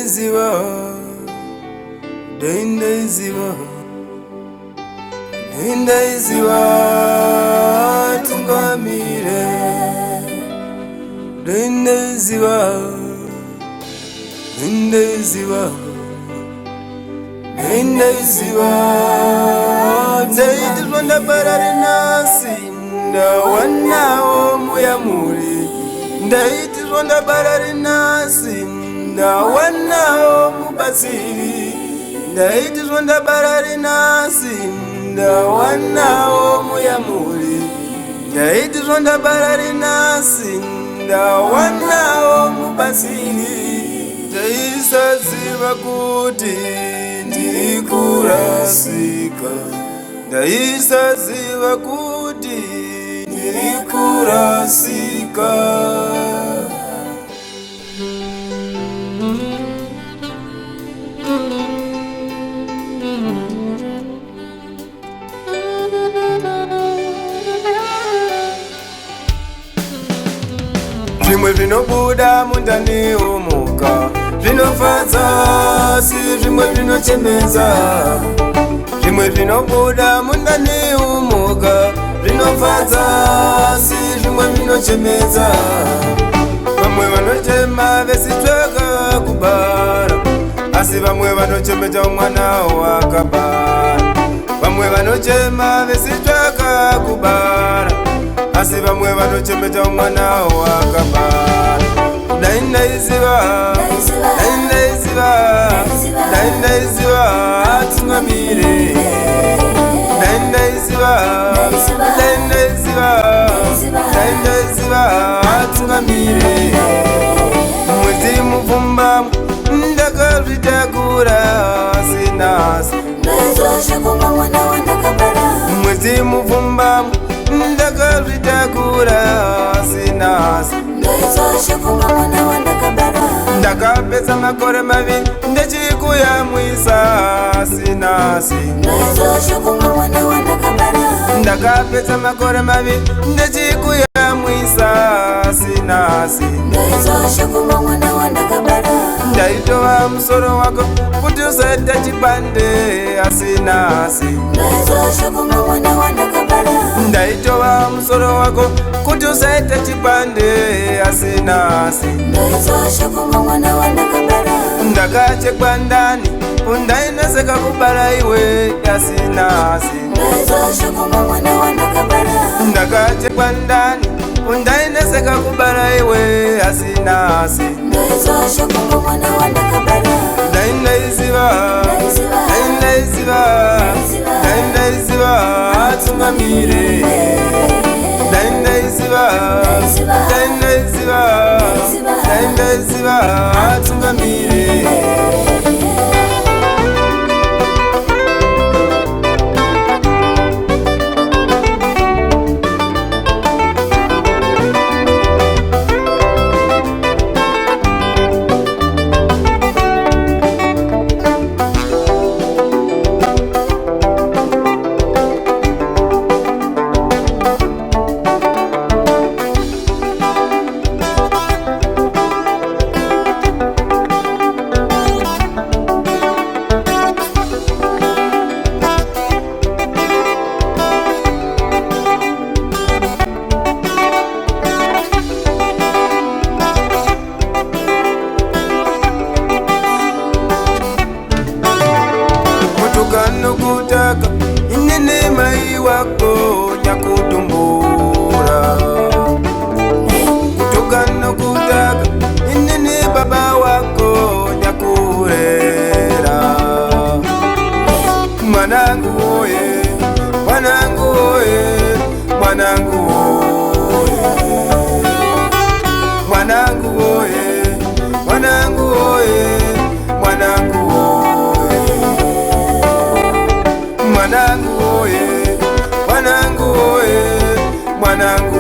Ndaiziva tungamire, ndaiziva dzaitirwa ndabarare nasi ndawanawo muyamuri, ndaitirwa ndabarare nasi ndawanawo mubatsiri, ndaitirwa ndabarare nasi ndawanawo muyamuri, ndaitirwa ndabarare nasi ndawanawo mubatsiri. Ndaisaziva kuti ndiri kurasika, ndaisaziva kuti ndiri kurasika. Zvimwe zvinobuda mundani umuka zvinofadza, si zvimwe zvinochemedza. Zvimwe zvinobuda mundani umuka zvinofadza, si zvimwe zvinochemedza. Vamwe vanochema vesitsvaka kubara, asi vamwe vanochemedza mwana wakabara. Vamwe vanochema vesitsvaka kubara, asi vamwe vanochemedza mwana wakabara. Ndaiziva tungamire, ndaiziva tungamire. Mwedzi mupfumba ndakazvitakura sinasi, mwedzi mupfumba ndakazvitakura sinasi. Ndakapedza makore maviri ndechikuyamwisa sinasi, ndakapedza makore maviri ndechikuyamwisa sinasi. Ndaitova musoro wako kuti usaita chipande asinasi, ndaitova musoro wako kuti usaita chipande asinasi. Ndakachekwa ndani undaineseka kubara iwe asinasi, ndakachekwa ndani undaineseka kubara iwe asinasi. Ndaiziva tungamire, ndaiziva tungamire. Nokutaka inene mai wako nyakutumbura, kutoka nokutaka inene baba wako nyakurera. Mwanangu oye, mwanangu oye, mwanangu oye, mwanangu oye, mwanangu oye, mwanangu oye, mwanangu oye, mwanangu oye, mwanangu